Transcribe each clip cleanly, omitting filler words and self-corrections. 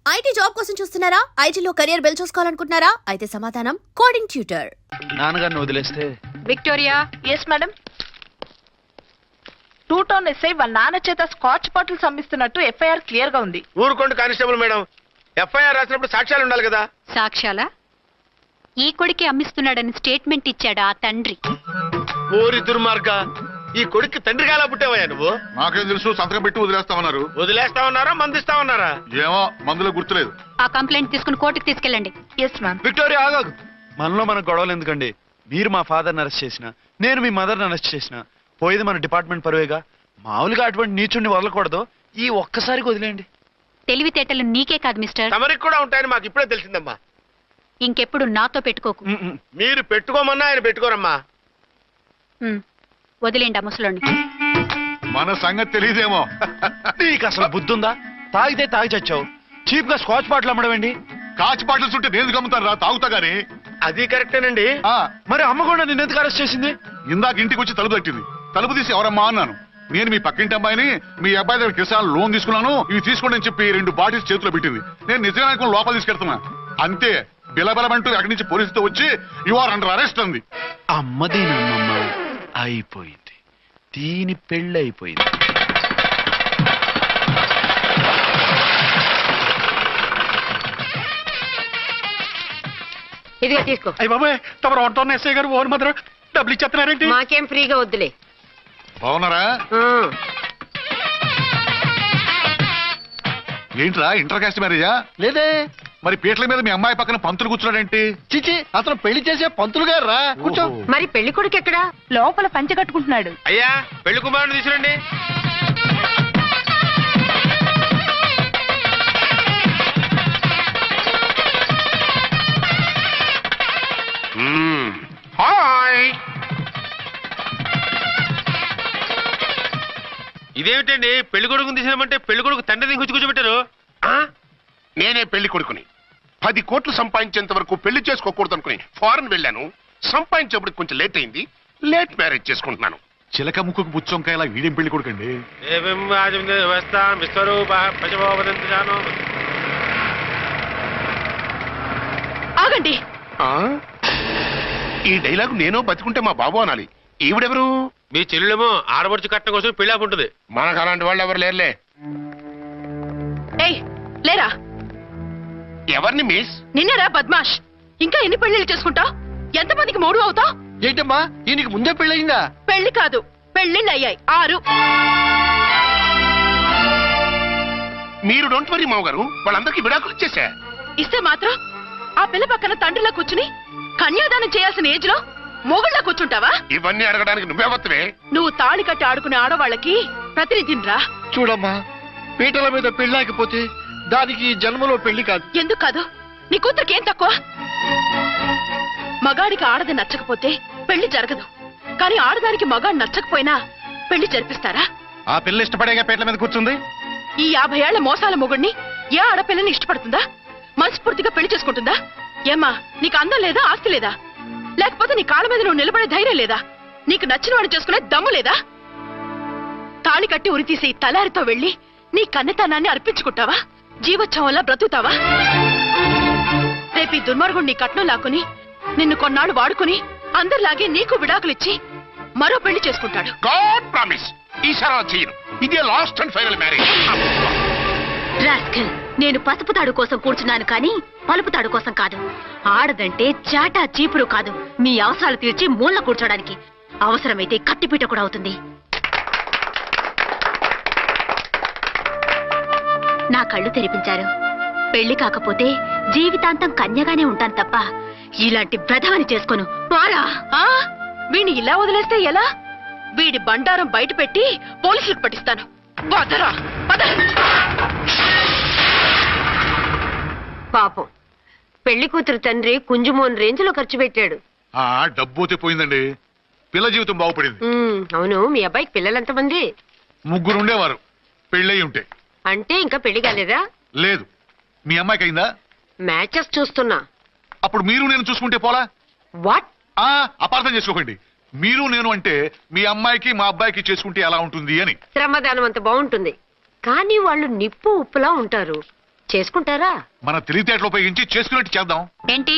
IT job కోసం చూస్తున్నారా? ఐటీలో కెరియర్ బిల్డ్ చూసుకోవాలనుకుంటున్నారా? అయితే సమాధానం కోడింగ్ ట్యూటర్. నాన్నగారిని వదిలేస్తే Victoria. Yes madam. 2 town SI వాళ్ళ నాన్న చేత స్కాచ్ బాటిల్స్ అమ్మిస్తున్నట్టు ఎఫ్ఐఆర్ క్లియర్ గా ఉంది. ఊరుకోండి కానిస్టేబుల్ మేడం, ఎఫ్ఐఆర్ రాసినప్పుడు సాక్ష్యాలు ఉండాలి కదా. సాక్ష్యాలా? ఈ కొడుకే అమ్మిస్తున్నాడని స్టేట్మెంట్ ఇచ్చాడు ఆ తండ్రి. ఓరి దుర్మార్గ, ఈ కొడుక్కి తండ్రి కాలా పుట్టావయ్యా నువ్వు? నాకేం తెలుసు, సంతకం పెట్టి వదిలేస్తామన్నారు. వదిలేస్తామన్నారా మందిస్తామన్నారా? ఏమో, మందులో గుర్తులేదు. ఆ కంప్లైంట్ తీసుకుని కోర్టుకు తీసుకెళ్ళండి. Yes ma'am. విక్టోరియా ఆగాగు. మనలో మన గొడవలు ఎందుకండి? మీరు మా ఫాదర్ని అరెస్ట్ చేసిన, నేను మీ మదర్ని అరెస్ట్ చేసిన, పోయేది మన డిపార్ట్మెంట్ పరువేగా. మామూలుగా అటువంటి నీచుడిని వదలకూడదు. ఈ ఒక్కసారికి వదిలేయండి. తెలివితేటలు నీకే కాదు మిస్టర్, తమరికి కూడా ఉంటాయని మాకు ఇప్పుడే తెలిసిందమ్మా. ఇంకెప్పుడు నాతో పెట్టుకోకు. మీరు పెట్టుకోమన్నా ఆయన పెట్టుకోరమ్మా. వదిలేండి ఆ ముసలోని. మన సంగతి తెలియదేమో. నీకు అసలు బుద్ధి ఉందా? తాగితే తాగి చచ్చావు, చీప్ గా స్కాచ్ బాటిల్ అమ్మడమేంటి? కాచి బాటిల్స్ ఉంటే నేను గమ్ముతాను రా, తాగుతా గానీ. అది కరెక్టేనండి. మరి అమ్మ కూడా నిన్ను ఎందుకు అరెస్ట్ చేసింది? ఇందాక ఇంటికి వచ్చి తలుపు తట్టింది. తలుపు తీసి ఎవరమ్మా అన్నాను. నేను మీ పక్కింటి అబ్బాయిని, మీ అబ్బాయి దగ్గర కిసాన్ లోన్ తీసుకున్నాను, ఇవి తీసుకోండి అని చెప్పి 2 బాటిల్స్ చేతిలో పెట్టింది. నేను నిజంగా లోపల తీసుకెళ్తున్నా. అంతే, బిలబలమంటూ అక్కడి నుంచి పోలీసుతో వచ్చి యు ఆర్ అండర్ అరెస్ట్ అంది. అమ్మదేనమ్మమ్మ అయిపోయింది, దీని పెళ్ళి అయిపోయింది. ఇదిగా తీసుకో. అయ్య బాబాయ్, తమరు 1 టౌన్ ఎస్ఐ గారు ఓన్ మాత్రం డబ్బులు ఇచ్చేస్తున్నారేంటి? మాకేం ఫ్రీగా వద్దులే. బాగున్నారా? ఏంట్రా, ఇంటర్ కాస్ట్ మ్యారేజా? లేదే. మరి పీటల మీద మీ అమ్మాయి పక్కన పంతులు కూర్చున్నాడేంటి? చిచి, అతను పెళ్లి చేసే పంతులు గారు రా, కూర్చో. మరి పెళ్లి కొడుకు ఎక్కడా? లోపల పంచె కట్టుకుంటున్నాడు. అయ్యా, పెళ్లి కుమారుని తీసుకురండి. హాయ్. ఇదేమిటండి, పెళ్లి కొడుకుని తీసినామంటే పెళ్లి కొడుకు తండ్రిని కూర్చోబెట్టారు. నేనే పెళ్లి కొడుకుని. 10 కోట్లు సంపాదించేంత వరకు పెళ్లి చేసుకోకూడదు అనుకుని ఫారెన్ వెళ్ళాను. సంపాదించేప్పుడు కొంచెం లేట్ అయింది. లేట్ మ్యారేజ్ చేసుకుంటున్నాను. చిలక ముక్కుకు పుచ్చొంకాయలా వీడేం పెళ్లి కొడుకండి? ఆగండి. ఈ డైలాగ్ నేనో బతికుంటే మా బాబు అనాలి. ఈవిడెవరు? మీ చెల్లెమో ఆడబడుచు కట్టడం కోసం పెళ్లి ఆపుంటుంది. మనకు అలాంటి వాళ్ళు ఎవరు లేరులే. ఏయ్ లేరా. ఎవరిని మిస్? నిన్నేరా బద్మాష్. ఇంకా ఎన్ని పెళ్లిళ్ళు చేసుకుంటావు? ఎంతమందికి మూడు అవుతావు? ఏంటమ్మా, ఈయనకి ముందే పెళ్ళయిందా? పెళ్లి కాదు, పెళ్లిళ్ళు అయ్యాయి 6. మీరు డోంట్ వరీ మామగారు, వాళ్ళందరికీ విడాకులు ఇచ్చేసా. ఇస్తే మాత్రం ఆ పిల్ల పక్కన తండ్రిలా కూర్చుని కన్యాదానం చేయాల్సిన ఏజ్ లో మొగుళ్ళ కూర్చుంటావా? ఇవన్నీ అడగడానికి నువ్వెవత్తవే? నువ్వు తాళి కట్టి ఆడుకునే ఆడవాళ్ళకి ప్రతినిధినిరా. చూడమ్మా, పీటల మీద పెళ్ళాకపోతే దానికి ఈ జన్మలో పెళ్లి కాదు. ఎందుకు కాదు? నీ కూతురికి ఏం తక్కువ? మగాడికి ఆడది నచ్చకపోతే పెళ్లి జరగదు, కానీ ఆడదానికి మగాడు నచ్చకపోయినా పెళ్లి జరిపిస్తారా? ఆ పిల్ల ఇష్టపడేగా పీటల మీద కూర్చుంది. ఈ 50 ఏళ్ల మోసాల మొగుడిని ఏ ఆడపిల్లని ఇష్టపడుతుందా? మనస్ఫూర్తిగా పెళ్లి చేసుకుంటుందా? ఏమ్మా, నీకు అందం లేదా, ఆస్తి లేదా? లేకపోతే నీ కాళ్ళ మీద నువ్వు నిలబడే ధైర్యం లేదా? నీకు నచ్చిన వాడిని చేసుకునే దమ్ము లేదా? తాళి కట్టి ఉరితీసి తలారితో వెళ్లి నీ కన్నెతనాన్ని అర్పించుకుంటావా? జీవోత్సవంలా బ్రతుకుతావా? రేపు ఈ దుర్మార్గుడు నీ కట్నం లాక్కుని నిన్ను కొన్నాళ్ళు వాడుకుని అందరిలాగే నీకు విడాకులిచ్చి మరో పెళ్లి చేసుకుంటాడు. గాడ్ ప్రామిస్, ఈసారి అలా చేయను. ఇదే last and final marriage. Rascal, నేను పసుపు తాడు కోసం కూర్చున్నాను కానీ పలుపు తాడు కోసం కాదు. ఆడదంటే చాటా చీపురు కాదు, మీ అవసరాలు తీర్చి మూల కూర్చోడానికి. అవసరమైతే కత్తిపీట కూడా అవుతుంది. నా కళ్ళు తెరిపించారు. పెళ్లి కాకపోతే జీవితాంతం కన్యగానే ఉంటాను తప్ప ఇలాంటి బ్రధవని చేసుకోను. పోరా. వీణ్ణి ఇలా వదిలేస్తే ఎలా? వీడి బండారం బయట పెట్టి పోలీసులకు పట్టిస్తాను. పదరా, పద. పాపం, పెళ్లి కూతురు తండ్రి కుంజుమోన్ రేంజ్ లో ఖర్చు పెట్టాడు. ఆ డబ్బుతే పోయిందండి, పిల్ల జీవితం బాగుపడింది. అవును, మీ అబ్బాయికి పిల్లలెంతమంది? 3 ఉండేవారు, పెళ్ళయి ఉంటే. అంటే ఇంకా పెళ్లి కాలేదా? లేదు. మీ అమ్మాయికి అయిందా? మ్యాచెస్ చూస్తున్నా. అప్పుడు మీరు నేను చూసుకుంటే పోలా? వాట్? అపార్థం చేసుకోకండి. మీరు నేను అంటే మీ అమ్మాయికి మా అబ్బాయికి చేసుకుంటే ఎలా ఉంటుంది అని. శ్రమదానం అంత బాగుంటుంది, కానీ వాళ్ళు నిప్పు ఉప్పులా ఉంటారు. చేసుకుంటారా? మన తెలివితేటలు ఉపయోగించి చేసుకున్నట్టు చేద్దాం. ఏంటి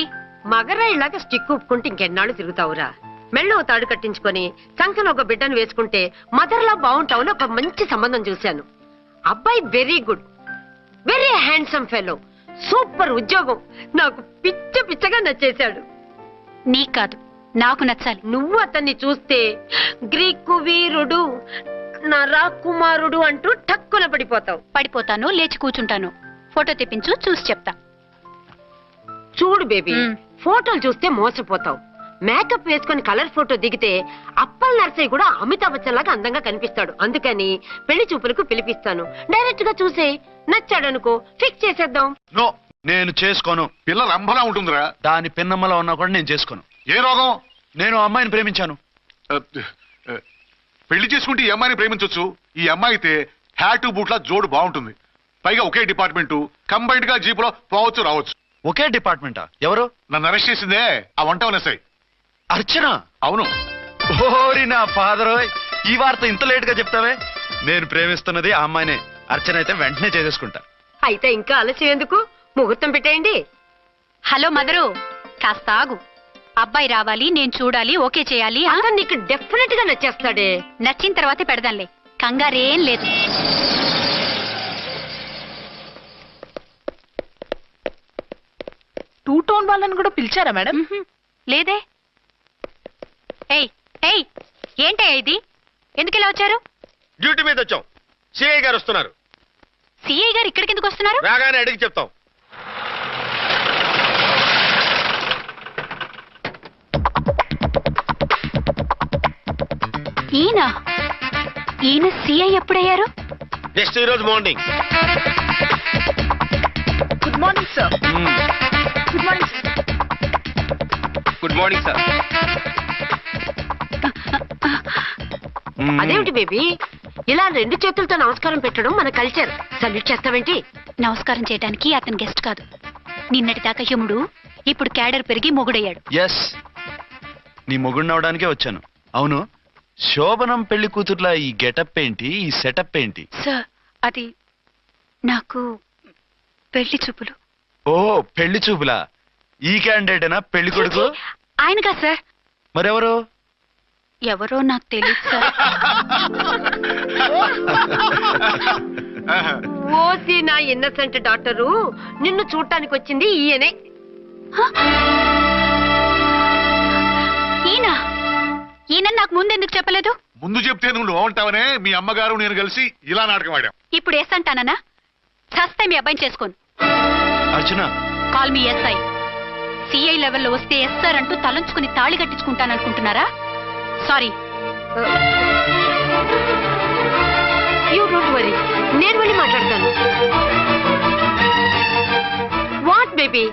మగరా ఇలాగ స్టిక్ ఉప్పుకుంటే ఇంకెన్నాళ్ళు తిరుగుతావురా? మెళ్ళో తాడు కట్టించుకొని సంకన ఒక బిడ్డను వేసుకుంటే మదర్లా బాగుంటావుని ఒక మంచి సంబంధం చూశాను. అబ్బాయి very good, very handsome fellow, super ఉద్యోగం. నాకు పిచ్చగా నచ్చేశాడు. నీకు కాదు, నాకు నచ్చాలి. నువ్వు అతన్ని చూస్తే గ్రీకు వీరుడు, నా రాకుమారుడు అంటూ టక్కున పడిపోతావు. పడిపోతాను, లేచి కూర్చుంటాను. ఫోటో తెప్పించు, చూసి చెప్తా. చూడు బేబీ, మ్. ఫోటోలు చూస్తే మోసపోతావు. మేకప్ వేసుకొని కలర్ ఫోటో దిగితే అప్పల్ నర్సయ్య కూడా అమితాబ్ బచ్చన్ లాగా అందంగా కనిపిస్తాడు. అందుకని పెళ్లి చూపులకు పిలిపిస్తాను. డైరెక్ట్ గా చూసే నచ్చాడనుకో, ఫిక్స్ చేసేద్దాం. నో, నేను చేసుకోను. పిల్ల రంభలా ఉంటుందిరా. దాని పిన్నమ్మలో ఉన్నా కూడా నేను చేసుకోను. ఏ రోగం? నేను ఆ అమ్మాయిని ప్రేమించాను. పెళ్లి చేసుకుంటే ఈ అమ్మాయిని ప్రేమించవచ్చు. ఈ అమ్మాయి అయితే హ్యాటు బూట్ల జోడు బాగుంటుంది. పైగా ఒకే డిపార్ట్మెంట్, కంబైన్డ్ గా జీపులో పోవచ్చు రావచ్చు. ఒకే డిపార్ట్మెంటా? ఎవరు? నన్ను అరెస్ట్ చేసిందే ఆ వంట వనసాయి. అర్చన? అవును. ఓరి నా ఫాదర్, ఈ వార్త ఇంత లేట్ గా చెప్తావే. నేను ప్రేమిస్తున్నది ఆ అమ్మాయినే. అర్చన అయితే వెంటనే చేసేసుకుంటా. అయితే ఇంకా ఆలస్యం ఎందుకు, ముహూర్తం పెట్టేయండి. హలో మదరు, కాస్త ఆగు. అబ్బాయి రావాలి, నేను చూడాలి, ఓకే చేయాలి. అతను నీకు డెఫినెట్ గా నచ్చేస్తాడే. నచ్చిన తర్వాతే పెడదాంలే, కంగారేం లేదు. టూ టోన్ వాళ్ళని కూడా పిలిచారా మేడం? లేదే. ఏయ్ ఏయ్, ఏంటయ్యా ఇది? ఎందుకు ఇలా వచ్చారు? డ్యూటీ మీద వచ్చాం. సిఐ గారు వస్తున్నారు. సిఐ గారు ఇక్కడికి ఎందుకు వస్తున్నారు? రాగానే అడిగి చెప్తాం. ఈయన సిఐ ఎప్పుడయ్యారు? నెక్స్ట్ ఈ రోజు morning. Good morning sir. Good morning. Good morning sir. అదేమిటి బేబీ, ఇలా రెండు చేతులతో నమస్కారం పెట్టడం మన కల్చర్. సల్యూట్ చేస్తావేంటి? నమస్కారం చేయడానికి అతను గెస్ట్ కాదు. నిన్నటి దాకా యముడు, ఇప్పుడు క్యాడర్ పెరిగి మొగుడయ్యాడు. ఎస్, నీ మొగుడినవడానికే వచ్చాను. అవును, శోభనం పెళ్లి కూతుర్లా ఈ గెటప్ ఏంటి, ఈ సెటప్ ఏంటి? సార్, అది నాకు పెళ్లి చూపులు. ఓ, పెళ్లి చూపులా? ఈ క్యాండిడేటేనా పెళ్లి కొడుకు? ఆయనగా సార్. మరెవరు? ఎవరో నాకు తెలియదు సార్. ఓసి నా ఇన్నసెంట్ డాక్టరు, నిన్ను చూడటానికి వచ్చింది ఈయనే. ఈయన నాకు ముందు ఎందుకు చెప్పలేదు? ముందు చెప్తే నువ్వు బాగుంటావనే మీ అమ్మగారు నేను కలిసి ఇలా నాటకం ఆడాం. ఇప్పుడు ఎస్ అంటానా? చస్తే మీ అబ్బాయిని చేసుకోను. అర్చన, కాల్ మీ ఎస్ఐ. సిఐ లెవెల్లో వస్తే ఎస్ఆర్ అంటూ తలంచుకుని తాళి కట్టించుకుంటాననుకుంటున్నారా? సారీ. యూ డోంట్ వరీ, నేను వెళ్ళి మాట్లాడతాను. వాట్ బేబీ,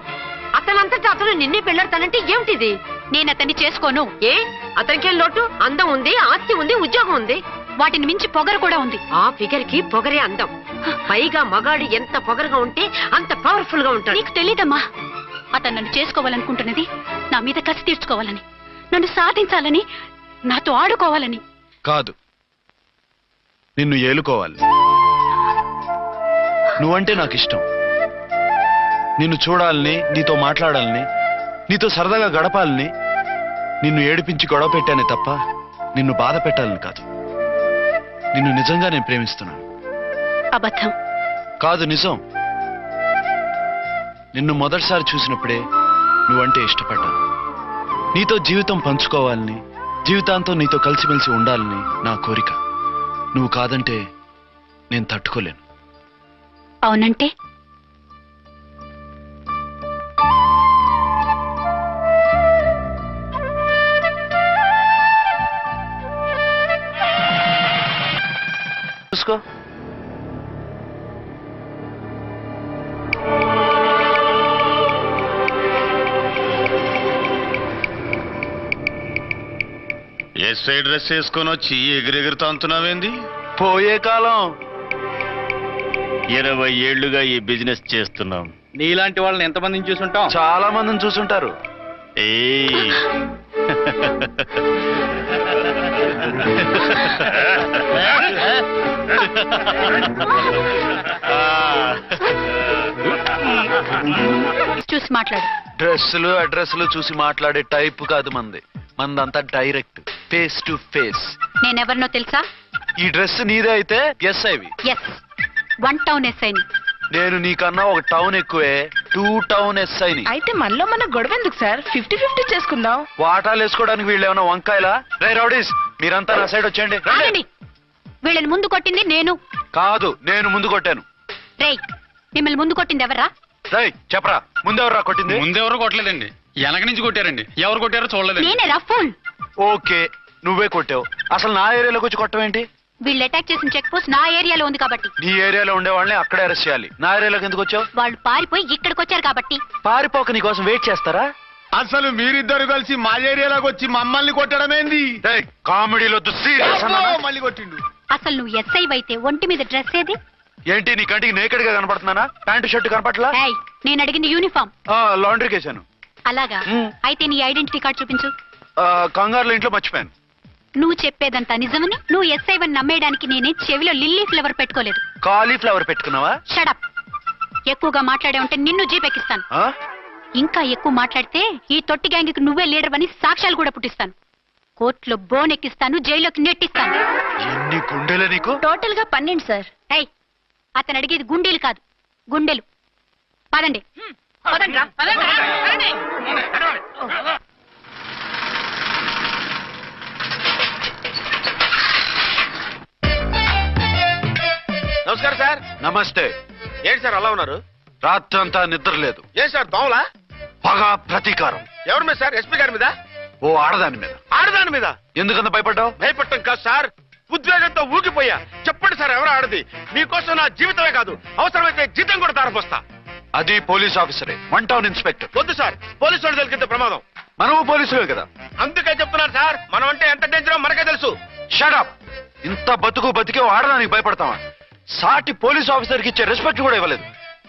అతనంతటా అతను నిన్నే పెళ్ళాడతానంటే ఏమిటిది? నేను అతన్ని చేసుకోను. ఏ, అతనికేం లోటు? అందం ఉంది, ఆస్తి ఉంది, ఉద్యోగం ఉంది. వాటిని మించి పొగరు కూడా ఉంది. ఆ ఫిగర్ కి పొగరే అందం. పైగా మగాడు ఎంత పొగరుగా ఉంటే అంత పవర్ఫుల్ గా ఉంటాడు. నీకు తెలీదమ్మా, అతను నన్ను చేసుకోవాలనుకుంటున్నది నా మీద కసి తీర్చుకోవాలని, నన్ను సాధించాలని, నాతో ఆడుకోవాలని కాదు, నిన్ను ఏలుకోవాలి. నువ్వంటే నాకు ఇష్టం. నిన్ను చూడాలని, నీతో మాట్లాడాలని, నీతో సరదాగా గడపాలని, నిన్ను ఏడిపించి గొడవ పెట్టానే తప్ప నిన్ను బాధ పెట్టాలని కాదు. నిన్ను నిజంగా నేను ప్రేమిస్తున్నాను. అబద్ధం కాదు, నిజం. నిన్ను మొదటిసారి చూసినప్పుడే నువ్వంటే ఇష్టపడ్డాను. నీతో జీవితం పంచుకోవాలని, జీవితాంతం నీతో కలిసిమెలిసి ఉండాలని నా కోరిక. నువ్వు కాదంటే నేను తట్టుకోలేను. అవునంటే చూసుకో. ఎస్ఐ డ్రెస్ వేసుకొని వచ్చి ఎగిరెగురుతా అంటున్నావేంది? పోయే కాలం. 20 ఏళ్లుగా ఈ బిజినెస్ చేస్తున్నాం. నీలాంటి వాళ్ళని ఎంతమందిని చూసుంటాం? చాలా మందిని చూసుంటారు. ఏయ్ చూసి మాట్లాడు. డ్రెస్సులు అడ్రస్లు చూసి మాట్లాడే టైప్ కాదు మందంతా డైరెక్ట్ ఫేస్ టు ఫేస్. నేనెవరినో తెలుసా? ఈ డ్రెస్ నీదే అయితే ఎస్ ఐవి. ఎస్, 1 టౌన్ ఎస్ఐని. నేను నీకన్నా ఒక టౌన్ ఎక్కువే, 2 టౌన్ ఎస్ఐని. అయితే మనలో మన గొడవ ఎందుకు సార్? 50-50 చేసుకుందాం. వాటాలు వేసుకోవడానికి వీళ్ళు ఏమైనా వంకాయలా? రే రౌడీస్, మీరంతా నా సైడ్ వచ్చేయండి. రండి. ఆగండి. వీళ్ళని ముందు కొట్టింది నేను కాదు, నేను ముందు కొట్టాను. రేయ్, మిమ్మల్ని ముందు కొట్టింది ఎవరా? రేయ్ చెప్పరా, ముందెవరా కొట్టింది? ముందెవరు కొట్టలేదండి, వెనక నుంచి కొట్టారండి. ఎవరు కొట్టారో చూడలేదు. నేనే రఫూల్. ఓకే, నువ్వే కొట్టావు. అసలు నా ఏరియాలోకి వచ్చి కొట్టవేంటి? వీళ్ళు అటాక్ చేసిన చెక్ పోస్ట్ నా ఏరియాలో ఉంది కాబట్టి. నీ ఏరియాలో ఉండే వాళ్ళని అక్కడే అరెస్ట్ చేయాలి. నా ఏరియాలోకి ఎందుకు వచ్చావు? వాళ్ళు పారిపోయి ఇక్కడికి వచ్చారు కాబట్టి. పారిపోక నీ కోసం వెయిట్ చేస్తారా? అసలు మీరిద్దరు కలిసి మా ఏరియాలోకి వచ్చి మమ్మల్ని కొట్టడమేంది? కామెడీలో సీరియస్ మళ్ళీ కొట్టిండు. అసలు నువ్వు ఎస్ఐ అయితే ఒంటి మీద డ్రెస్ ఏది? ఏంటి నీ కంటికి నేకెడ్ గా కనపడుతున్నానా? Pant shirt కనపట్లా? ఏయ్, నేను అడిగింది యూనిఫామ్. లాండ్రీకి వేసాను. అలాగా? అయితే నీ ఐడెంటిటీ కార్డ్ చూపించు. కంగారులో ఇంట్లో మర్చిపోయాను. నువ్వు చెప్పేదంతా నిజమని నువ్వు ఎస్ఐ వని నమ్మేయడానికి నేనే చెవిలో లిల్లీ ఫ్లవర్ పెట్టుకోలేదు. కాలీఫ్లవర్ పెట్టుకున్నావా? షడప్. ఎక్కువగా మాట్లాడే ఉంటే నిన్ను జీపెక్కిస్తాను. ఆ? ఇంకా ఎక్కువ మాట్లాడితే ఈ తొట్టి గ్యాంగ్కి నువ్వే లీడర్ అని సాక్ష్యాలు కూడా పుట్టిస్తాను. కోర్టులో బోన్ ఎక్కిస్తాను, జైల్లోకి నెట్టిస్తాను. ఎన్ని గుండెలే నీకు? టోటల్ గా 12 సార్. ఏయ్, అతను అడిగేది గుండెలు కాదు, గుండెలు. పదండి. నమస్కారం సార్. నమస్తే. ఏంటి సార్ అలా ఉన్నారు? రాత్రంతా నిద్ర లేదు. ఏం సార్ దోమలా? పగ ప్రతీకారం. ఎవరి మీద సార్? ఎస్పీ గారి మీద? ఓ ఆడదాని మీద. ఆడదాని మీద? ఎందుకంత భయపడ్డావు? భయపడటం కాదు సార్, ఉద్వేగంతో ఊగిపోయా. చెప్పండి సార్, ఎవరు ఆడది? మీకోసం నా జీవితమే కాదు, అవసరమైతే జీతం కూడా తారపోస్తా. అది పోలీస్ ఆఫీసరే, 1 టౌన్ ఇన్స్పెక్టర్. వద్దు సార్, పోలీసు వాడు దొరికితే ప్రమాదం. మనము పోలీసులే కదా. అందుకే చెప్తున్నారు సార్, మనం అంటే ఎంత డేంజరో మనకే తెలుసు. షడప్. ఇంత బతికే ఆడదానికి భయపడతావా? సాటి పోలీస్ ఆఫీసర్ కి ఇచ్చే రెస్పెక్ట్ కూడా ఇవ్వలేదు.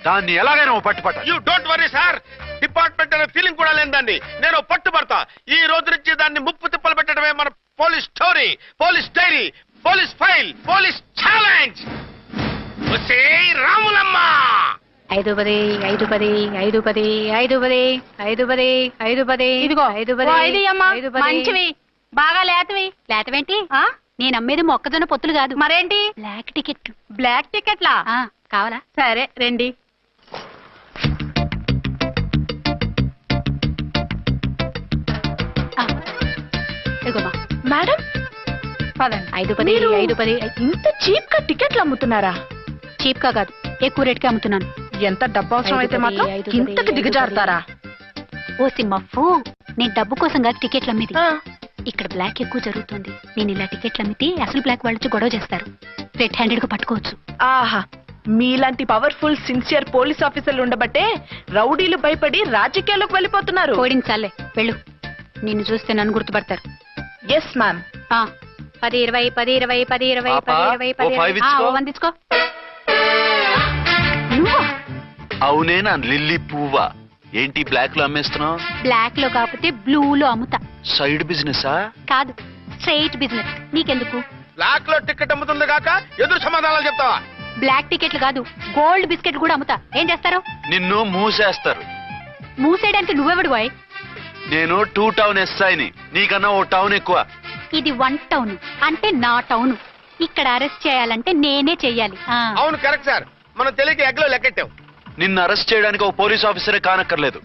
దాన్ని ఎలాగైనా పట్టుపట్ట. You don't worry sir, department అనే ఫీలింగ్ కూడా లేని దాన్ని నేను పట్టుబడతా. ఈ రోజు నుంచి దాన్ని ముప్పు తిప్పలు పెట్టడమే మన police story, police diary, police file, police challenge. Ramulamma 5 10 5 10 5 10 5 10 5 10 5 10. ఇదిగో 5 10 మంచివి, బాగా లేతవి. లేతవేంటి? నేను అమ్మేది మొక్కజొన్న పొత్తులు కాదు. మరేంటి? బ్లాక్ టికెట్లు. బ్లాక్ టికెట్లా? కావాలా? సరే రండి. ఇదిగోమా మేడం పదండి. 5 10 5 10. ఇంత చీప్ గా టికెట్లు అమ్ముతున్నారా? చీప్ గా కాదు, ఎక్కువ రేట్కి అమ్ముతున్నాను. ఎంత డబ్బు అవసరం అయితే మాత్రం ఇంతకు దిగజారుతారా? ఓ సిమ్మఫు, నేను డబ్బు కోసం కాదు టికెట్లు అమ్మేది. ఇక్కడ బ్లాక్ ఎక్కువ జరుగుతుంది. నేను ఇలా టికెట్లు అమ్మితే అసలు బ్లాక్ వాళ్ళు గొడవ చేస్తారు. రెడ్ హ్యాండెడ్ గా పట్టుకోవచ్చు. ఆహా, మీలాంటి పవర్ఫుల్ సిన్సియర్ పోలీస్ ఆఫీసర్లు ఉండబట్టే రౌడీలు భయపడి రాజకీయాల్లోకి వెళ్ళిపోతున్నారు. ఓడించాలే, వెళ్ళు. నిన్ను చూస్తే నన్ను గుర్తుపడతారు. Yes ma'am. 10 20 10 20 10 20 10 20 5 ఇచ్చుకో. 10 వందించుకో. అవునే నా లిల్లీ పువ్వా? ఏంటి బ్లాక్ లో అమ్మేస్తున్నావు? బ్లాక్ లో కాకపోతే బ్లూ లో అమ్ముతా. సైడ్ బిజినెసా? కాదు, స్ట్రైట్ బిజినెస్. నీకెందుకు? బ్లాక్ లో టికెట్ అమ్ముతుంది కాక ఎదురు సమాధానాలు చెప్తావా? బ్లాక్ టికెట్లు కాదు, గోల్డ్ బిస్కెట్ కూడా అమ్ముతా. ఏం చేస్తారు? నిన్ను మూసేస్తారు. మూసేయడానికి నువ్వెవడు బాయ్? నేను 2 టౌన్ ఎస్ఐని, నీకన్నా ఓ టౌన్ ఎక్కువ. ఇది 1 టౌన్, అంటే నా టౌన్. ఇక్కడ అరెస్ట్ చేయాలంటే నేనే చెయ్యాలి. అవును కరెక్ట్ సార్, మనం తెలియక ఎగ్లో లెక్కెట్టాం. నిన్ను అరెస్ట్ చేయడానికి ఒక పోలీస్ ఆఫీసరే కానక్కర్లేదు.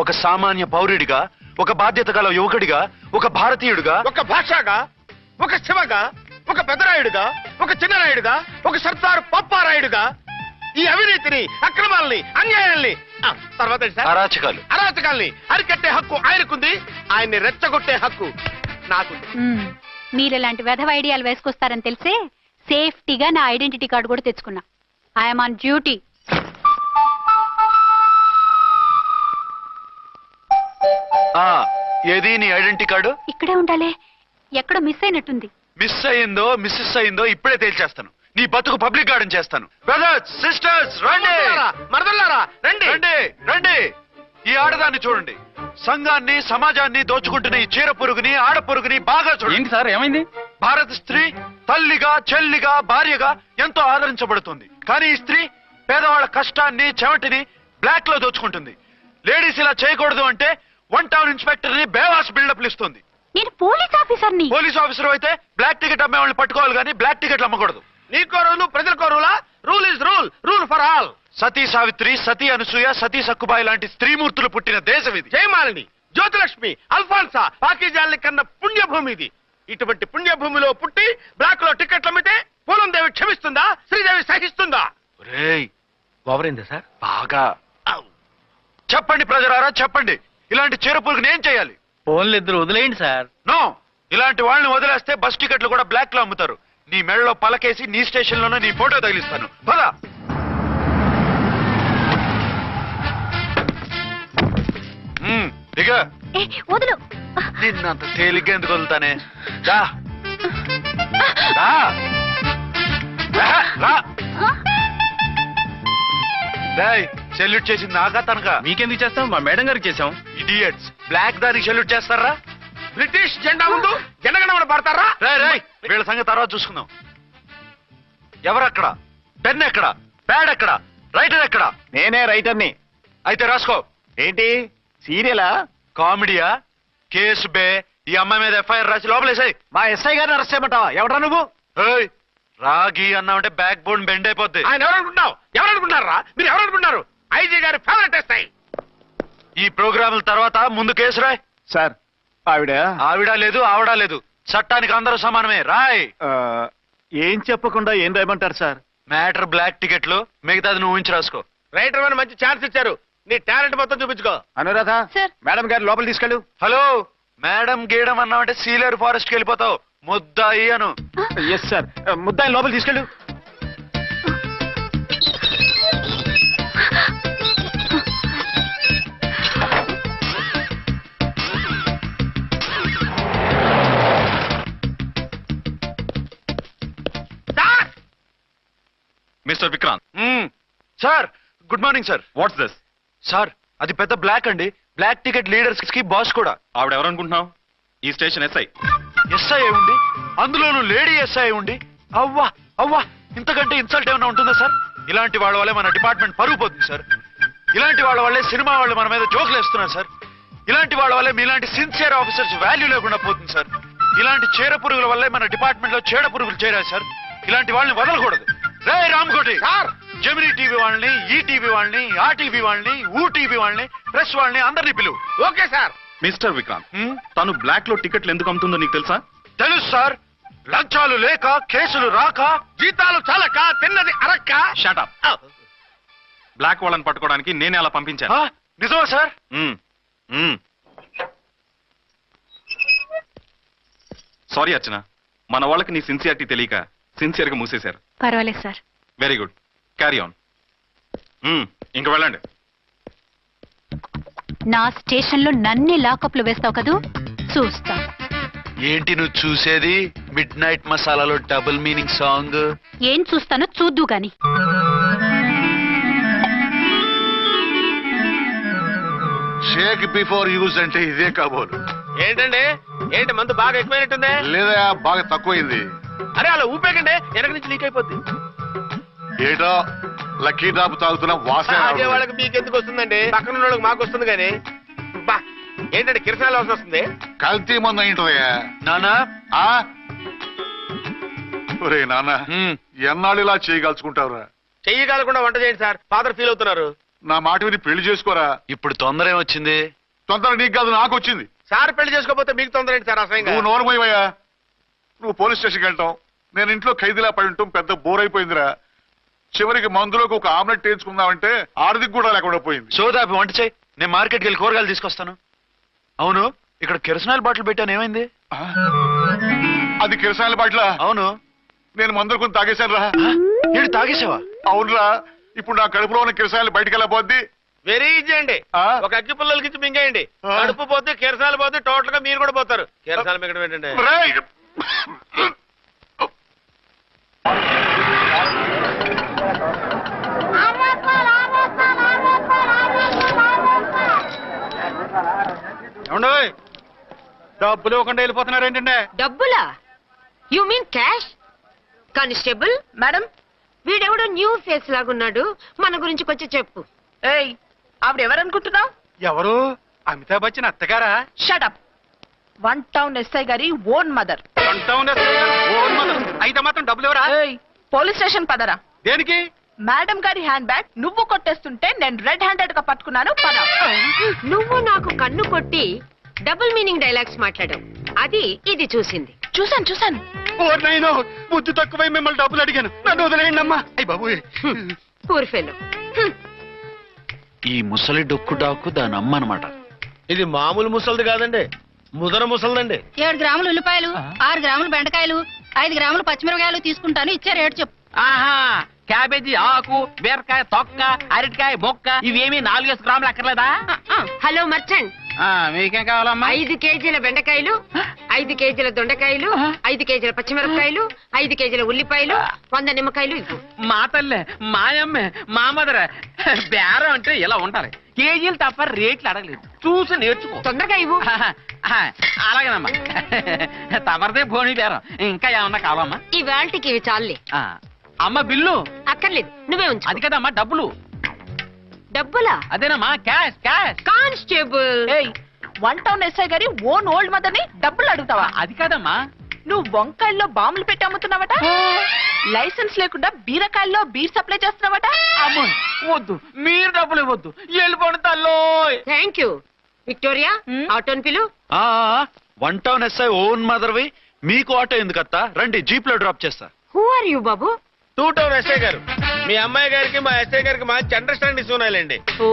ఒక సామాన్య పౌరుడిగా, ఒక బాధ్యత గల యువకుడిగా, ఒక భారతీయుడిగా, ఒక భాషగా, ఒక శివగా, ఒక పెద్దరాయుడుగా, ఒక చిన్నరాయుడుగా, ఒక సర్దార్ పప్పారాయుడుగా ఈ అవినీతిని, అక్రమాలని, అన్యాయాల్ని, తర్వాత ఏంటి సార్? అరాచకాల్ని అరికట్టే హక్కు ఆయనకుంది. ఆయన్ని రెచ్చగొట్టే హక్కు నాకుంది. మీరు ఇలాంటి వెధవ ఐడియాలు వేసుకొస్తారని తెలిసే సేఫ్టీగా నా ఐడెంటిటీ కార్డు కూడా తెచ్చుకున్నా. I'm on duty. ఏది నీ ఐడెంటిటీ కార్డు? ఇక్కడే ఉండాలి, ఎక్కడో మిస్ అయినట్టుంది. మిస్ అయిందో మిస్సెస్ అయిందో ఇప్పుడే తేల్చేస్తాను. నీ బతుకు పబ్లిక్ గార్డెన్ చేస్తాను. బ్రదర్స్, సిస్టర్స్, రండి. మరదల్లారా రండి, రండి, రండి. ఈ ఆడదాన్ని చూడండి. సంఘాన్ని, సమాజాన్ని దోచుకుంటున్న ఈ చీర పురుగుని, ఆడ పురుగుని బాగా చూడండి. సార్ ఏమైంది? భారత స్త్రీ తల్లిగా, చెల్లిగా, భార్యగా ఎంతో ఆదరించబడుతుంది. కానీ ఈ స్త్రీ పేదవాళ్ల కష్టాన్ని, చెమటిని బ్లాక్ లో దోచుకుంటుంది. లేడీస్ ఇలా చేయకూడదు అంటే 1 టౌన్ ఇన్స్పెక్టర్ ని బేవాస్ బిల్డప్ ఇస్తుంది. నేను పోలీస్ ఆఫీసర్ని. పోలీస్ ఆఫీసర్ అయితే బ్లాక్ టికెట్ అమ్మే వాళ్ళని పట్టుకోవాలి కానీ బ్లాక్ టికెట్లు అమ్మకూడదు. నీకో రూలు ప్రజలకో రూలా? Rule is rule, rule for all. Sati Savitri, Sati Anasuya, Sati Sakkubai లాంటి స్త్రీమూర్తులు పుట్టిన దేశం ఇది. జయమాలిని, జ్యోతిలక్ష్మి, అల్ఫాన్సా, పాకిజాల్ని కన్న పుణ్యభూమి ఇది. ఇటువంటి పుణ్యభూమిలో పుట్టి బ్లాక్ లో టికెట్లు అమ్మితే పూలందేవి క్షమిస్తుందా? శ్రీదేవి సహిస్తుందా? ఓవరైందా సార్? బాగా. చెప్పండి ప్రజలారా, చెప్పండి, ఇలాంటి చీరపులకు నేను చేయాలి? ఫోన్లు ఇద్దరు వదిలేయండి సార్. నో, ఇలాంటి వాళ్ళని వదిలేస్తే బస్ టికెట్లు కూడా బ్లాక్ లో అమ్ముతారు. నీ మెడలో పలకేసి నీ స్టేషన్ లోనే నీ ఫోటో తగిలిస్తాను. పద. దిగ. వదులు. నిన్నంత తేలిగ్గా ఎందుకు వదులుతానే? రా. రా. రా. సెల్యూట్ చేసింది నాకా తనకా? మీకెందుకు చేస్తాం? మా మేడం గారికి చేసాం. ఇడియట్స్, బ్లాక్ దానికి సెల్యూట్ చేస్తారా? బ్రిటిష్ జెండా ముందు జనగణమన పడతారా? రాయ్ వీళ్ళ సంగతి తర్వాత చూసుకుందాం. ఎవరక్కడ? పెన్ ఎక్కడ? ప్యాడ్ ఎక్కడ? రైటర్ ఎక్కడ? నేనే రైటర్ని. అయితే రాసుకో. ఏంటి సీరియలా? కామెడీయా? కేసు బే. ఈ అమ్మాయి మీద ఎఫ్ఐఆర్ రాసి లోపలేసాయి. మా ఎస్ఐ గారిని అరెస్ట్ చేయమంటావా? ఎవడా నువ్వు? రాగి అన్నామంటే బ్యాక్ బోన్ బెండ్ అయిపోద్ది. ఆయన ఎవరనుకుంటున్నావు? ఎవరనుకుంటారా మీరు? ఎవరనుకుంటున్నారు? ఐజీ గారి ఫేవరెట్ ఎస్ఐ. ఈ ప్రోగ్రాముల తర్వాత ముందు కేసు రాయ్. సార్ ఆవిడ లేదు, ఆవిడ లేదు, చట్టానికి అందరూ సమానమే. రాయ్. ఏం చెప్పకుండా ఏం రాయమంటారు సార్? మ్యాటర్ బ్లాక్ టికెట్లు, మిగతాది నువ్వు ఉంచి రాసుకో. రైటర్ అని మంచి ఛాన్స్ ఇచ్చారు. నీ టాలెంట్ మొత్తం చూపించుకో. అనురాధ, మేడం గారి లోపల తీసుకెళ్ళు. హలో, మేడం గీయడం అన్నామంటే సీలేరు ఫారెస్ట్ కి వెళ్ళిపోతావు. ముద్దాయి అను. ఎస్ సార్, ముద్దాయి లోపల తీసుకెళ్ళు. Mister Vikrant. Sir, good morning sir. What's this? Sir, అది పెద్ద బ్లాక్ అండి. బ్లాక్ టికెట్ లీడర్స్ కి బాస్ కూడా. ఆవిడ ఎవరనుకుంటున్నావు? ఈ స్టేషన్ ఎస్ఐ. ఎస్ఐ ఉండి, అందులోనూ లేడీ ఎస్ఐ ఉండి, అవ్వా అవ్వా, ఇంతకంటే ఇన్సల్ట్ ఏమైనా ఉంటుందా సార్? ఇలాంటి వాళ్ళ వల్లే మన డిపార్ట్మెంట్ పరుగు పోతుంది సార్. ఇలాంటి వాళ్ళ వల్లే సినిమా వాళ్ళు మన మీద జోకులు వేస్తున్నారు సార్. ఇలాంటి వాళ్ళ వల్లే మీలాంటి సిన్సియర్ ఆఫీసర్స్ వాల్యూ లేకుండా పోతుంది సార్. ఇలాంటి చీడ పురుగుల వల్లే మన డిపార్ట్మెంట్ లో చీడ పురుగులు చేరారు సార్. ఇలాంటి వాళ్ళని వదలకూడదు. రే రామకోటి సార్, జెమినీ టీవీ వాళ్ళని, ఈ టీవీ వాళ్ళని, ఆ టీవీ వాళ్ళని, ఊ టీవీ వాళ్ళని, ప్రెస్ వాళ్ళని అందరినీ పిలువు. Okay sir. మిస్టర్ విక్రాంత్, తను బ్లాక్ లో టికెట్లు ఎందుకు అమ్ముతుందో నీకు తెలుసా? తెలుసు సార్. లంచాలు లేక, కేసులు రాక, జీతాలు చాలక, తిన్నది అరక్క. Shut up. బ్లాక్ వాళ్ళని పట్టుకోవడానికి నేనే అలా పంపించాను. నిజమా సార్? సారీ అర్చన, మన వాళ్ళకి నీ సిన్సియారిటీ తెలియక సిన్సియర్ గా మూసేశారు. పర్వాలేదు sir. Very good, carry on. ఇంక వెళ్ళండి. నా స్టేషన్ లో నన్నే లాకప్లు వేస్తావు కదూ, చూస్తా. ఏంటి నువ్వు చూసేది? మిడ్ నైట్ మసాలాలో డబుల్ మీనింగ్ సాంగ్. ఏం చూస్తానో చూద్దు గాని. షేక్ బిఫోర్ యూజ్ అంటే ఇదే కాబోలు. ఏంటండి, ఏంటి మందు బాగా ఎక్కువైనట్టుంది? లేదా బాగా తక్కువైంది. అరే అలా ఊపేకండి, వెనక నుంచి లీక్ అయిపోద్ది. ఏటో లక్కీ డ్రాప్ తాగుతున్న వాసన. తాగే వాళ్ళకి మీకు ఎందుకు వస్తుందండి? పక్కన ఉన్న వాళ్ళకి మాకు వస్తుంది కానీ. బా, ఏంటంటే కిరసనాల వాసన వస్తుంది. కల్తీ మందు అయింటదయ్యా. నానా, ఒరే నాన్న, ఎన్నాళ్ళు ఇలా చేయగలుచుకుంటావురా? చెయ్యగలకుండా వంట చేయండి సార్, ఫాదర్ ఫీల్ అవుతున్నారు. నా మాట విని పెళ్లి చేసుకోరా. ఇప్పుడు తొందర ఏమొచ్చింది? తొందర నీకు కాదు, నాకు వచ్చింది. సార్ పెళ్లి చేసుకోకపోతే మీకు తొందర ఏంటి సార్? అసలు నువ్వు నోరుమోయ్యా. నువ్వు పోలీస్ స్టేషన్కి వెళ్తాం, నేను ఇంట్లో ఖైదీలా పడి ఉంటాం. పెద్ద బోర్ అయిపోయిందిరా. చివరికి మందులోకి ఒక ఆమ్లెట్ వేయించుకుందామంటే ఆర్థిక కూడా లేకుండా పోయింది. సోదాపి వంట చేయి, నేను మార్కెట్కి వెళ్ళి కూరగాయలు తీసుకొస్తాను. అవును, ఇక్కడ కిరసనాయిల్ బాటిల్ పెట్టాను, ఏమైంది? అది కిరసనాయిల్ బాటిల్? అవును. నేను మందులు కొని తాగేశాను రా. ఏంటి తాగేసావా? అవునురా. ఇప్పుడు నా కడుపులో ఉన్న కిరసనాయిల్ బయటికి వెళ్ళబోద్ది. వెరీ ఈజీ అండి. ఒక అగ్గి పుల్లలకి ఇచ్చి మింగేయండి, కడుపు పోతే కిరసాలు పోతే టోటల్ గా మీరు కూడా పోతారు. కిరసాలు మింగడం ఏంటంటే డబ్బులు ఇవ్వకుండా వెళ్ళిపోతున్నారు ఏంటంటే? డబ్బులా? You mean cash? Constable madam, వీడెవడో న్యూ ఫేస్ లాగున్నాడు, మన గురించి కొంచెం చెప్పు. ఏయ్, ఆవిడెవరనుకుంటున్నావు? ఎవరు? అమితాబ్ బచ్చన్ అత్తగారా? షటప్. 1 టౌన్ ఎస్ఐ గారి ఓన్ మదర్. అయితే మాత్రం డబ్బులు ఎవరా? పోలీస్ స్టేషన్ పదరా. దేనికి? మేడం గారి హ్యాండ్ బ్యాగ్ నువ్వు కొట్టేస్తుంటే నేను రెడ్ హ్యాండెడ్ గా పట్టుకున్నాను. పద. నువ్వు నాకు కన్ను కొట్టి డబుల్ మీనింగ్ డైలాగ్స్ మాట్లాడావు, అది ఇది చూసింది. చూసాను. ఓర్నైనా బుద్ధి తక్కువై మిమ్మల్ని డబ్బులు అడిగాను, నన్ను వదిలేయండి అమ్మా. అయ్యి బాబు, పూర్ ఫెలో. ఈ ముసలి డొక్కు డాకు దాని అమ్మ అనమాట. ఇది మామూలు ముసలిది కాదండి, ముదర ముసలిదండి. 7 గ్రాములు ఉల్లిపాయలు, 6 గ్రాములు బెండకాయలు, 5 గ్రాములు పచ్చిమిరపకాయలు తీసుకుంటాను. ఇచ్చే రేటు చెప్పు. ఆహా, క్యాబేజీ ఆకు, బీరకాయ తొక్క, అరటికాయ బొక్క ఇవేమి 4 గ్రాములు అక్కర్లేదా? హలో మర్చండ్, మీకేం కావాలమ్మా? 5 కేజీల బెండకాయలు, 5 కేజీల దొండకాయలు, 5 కేజీల పచ్చిమిరపకాయలు, 5 కేజీల ఉల్లిపాయలు, 100 నిమ్మకాయలు ఇవ్వు. మా తల్లే, మాయమ్మే, మా మదర బేరం అంటే ఇలా ఉంటారు. కేజీలు తప్ప రేట్లు అడగలేదు, చూసి నేర్చుకో. తొందరగా ఇవ్వు. అలాగేనమ్మా. తమరిదే భోని బేరం. ఇంకా ఏమన్నా కావాలమ్మా? ఈ వేల్టికి ఇవి చాలే. అమ్మ బిల్లు అక్కర్లేదు, నువ్వే ఉంచు. అది కదమ్మా డబ్బులు. డబ్బులా? అదేనమ్మా, cash cash. Constable. 1 town SI గారి ఓన్ ఓల్డ్ మదర్ ని డబ్బులు అడుగుతావా? అది కాదమ్మా. నువ్వు వంకాయల్లో బాంబులు పెట్టి అమ్ముతున్నావట, లైసెన్స్ లేకుండా బీరకాయల్లో బీర్ సప్లై చేస్తున్నావట. అమ్మో వద్దు, మీరు డబ్బులు ఇవ్వద్దు, వెళ్ళిపోండి తల్లో. Thank you. విక్టోరియా, ఆటోన్ పిలు. 1 టౌన్ ఎస్ఐ ఓన్ మదర్వి, మీకు ఆటో ఎందుకత్తా? రండి, జీప్ లో డ్రాప్ చేస్తా. హూ ఆర్ యూ బాబు? 2 టౌన్ ఎస్ఐ గారు, మీ అమ్మాయి గారికి మా ఎస్ఐ గారికి మంచి అండర్స్టాండింగ్ ఉన్నాయండి. ఓ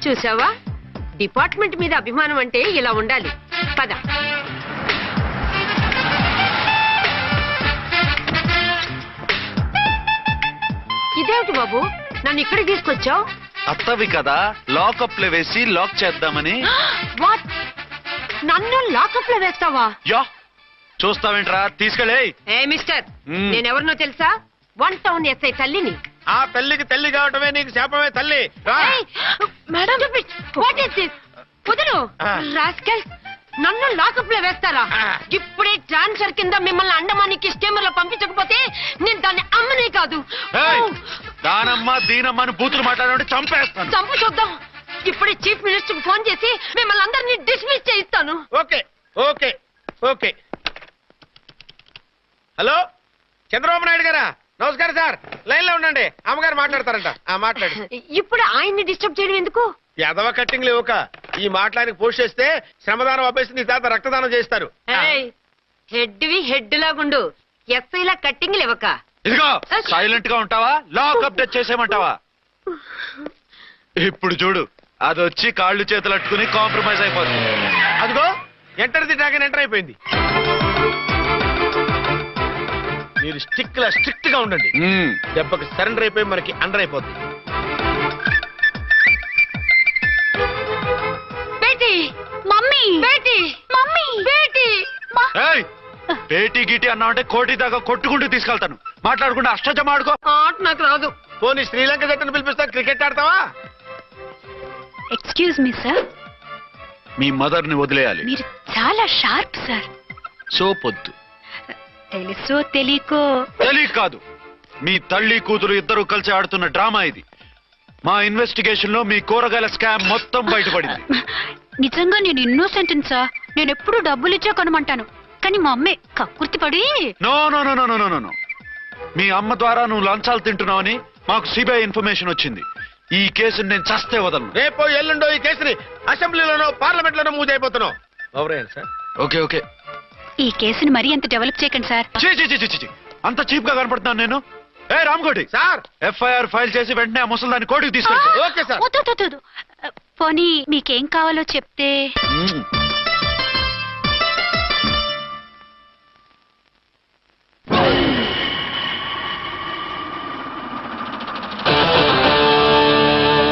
చూసావా, డిపార్ట్మెంట్ మీద అభిమానం అంటే ఇలా ఉండాలి. పద. ఇదేమిటి బాబు, నన్ను ఇక్కడికి తీసుకొచ్చావు? అత్తవి కదా, లాకప్ లో వేసి లాక్ చేద్దామని. వాట్, నన్ను లాకప్ లో వేస్తావా? యా, చూస్తావేంట్రా, తీసుకెళ్ళే. ఏ మిస్టర్, నేనెవరినో తెలుసా? 1 టౌన్ ఎస్ఐ తల్లిని. ఆ తల్లికి తల్లి కావటమే నీకు శాపమే తల్లి. Madam, what is this? కుదురు రాస్కల్, నన్ను లాకప్ లో వేస్తారా? ఇప్పుడే ట్రాన్స్ఫర్ కింద మిమ్మల్ని అండమానికి స్టీమర్ లో పంపించకపోతే నేను దాన్ని అమ్మనే కాదు. దానమ్మ దీనమ్మ అని బూతులు మాట్లాడే చంపేస్తాను. చంపు చూద్దాం. ఇప్పుడే చీఫ్ మినిస్టర్ కు ఫోన్ చేసి మిమ్మల్ని అందరినీ డిస్మిస్ చేయిస్తాను. Okay okay okay. Hello, Chandrababu Naidu గారా? నమస్కారం సార్, లైన్ లో ఉండండి, అమ్మగారు మాట్లాడతారంట. మాట్లాడు. ఇప్పుడు ఆయన్ని డిస్టర్బ్ చేయడం ఎందుకు? ఎదవ కట్టింగ్ లేవుక, ఈ మాట్లాడికి పోస్ట్ చేస్తే శ్రమదానం అభ్యసి నీ తాత రక్తదానం చేస్తారు. హెడ్వి హెడ్ లాగుండు, ఎస్ఐలా కట్టింగ్ లేవక. ఇదిగో సైలెంట్ గా ఉంటావా, లాక్ అప్డేట్ చేసేయమంటావా? ఇప్పుడు చూడు, అది వచ్చి కాళ్ళు చేతులు అట్టుకుని కాంప్రమైజ్ అయిపోతుంది. అదిగో ఎంటర్ ది డ్రాగన్ ఎంటర్ అయిపోయింది. మీరు స్ట్రిక్ట్ గా ఉండండి, దెబ్బకి సరెండర్ అయిపోయి మనకి అండర్ అయిపోతుంది. బేటీ, మమ్మీ, బేటీ, మమ్మీ, బేటీ. పేటీ గిటి అన్నావంటే కోటి దాకా కొట్టుకుంటూ తీసుకెళ్తాను. మాట్లాడకుండా అష్టజమ ఆడుకో. ఆట నాకు రాదు. పోనీ శ్రీలంక జట్టును పిలిపిస్తా, క్రికెట్ ఆడతావా? ఎక్స్క్యూజ్ మీ సార్, మీ మదర్ ని వదిలేయాలి. మీరు చాలా షార్ప్ సార్. సోపొద్దు. తెలుసో తెలియకో. తెలియ కాదు, మీ తల్లి కూతురు ఇద్దరు కలిసి ఆడుతున్న డ్రామా ఇది. మా ఇన్వెస్టిగేషన్ లో మీ కూరగాయల స్కామ్ మొత్తం బయటపడింది. నిజంగా నేను ఇన్నోసెంట్ సార్. నేను ఎప్పుడు డబ్బులు ఇచ్చా కొనమంటాను, కానీ మా అమ్మే కక్కుర్తి పడి. No no no no no no, మీ అమ్మ ద్వారా నువ్వు లంచాలు తింటున్నావని మాకు సిబిఐ ఇన్ఫర్మేషన్ వచ్చింది. ఈ కేసుని నేను చస్తే వదలను. రేపో ఎల్లుండో ఈ కేసుని అసెంబ్లీలోనో పార్లమెంట్ లోనో మూవ్ అయిపోతున్నావు. సార్ ఓకే ఓకే, ఈ కేసుని మరీ అంత డెవలప్ చేయకండి సార్. అంత చీప్ గా కనపడుతున్నాను నేను? ఏ రామ్కోటి సార్, ఎఫ్ఐఆర్ ఫైల్ చేసి వెంటనే ఆ ముసలి దాన్ని కోర్టుకు తీసుకెళ్తా. Okay sir. పోనీ మీకేం కావాలో చెప్తే.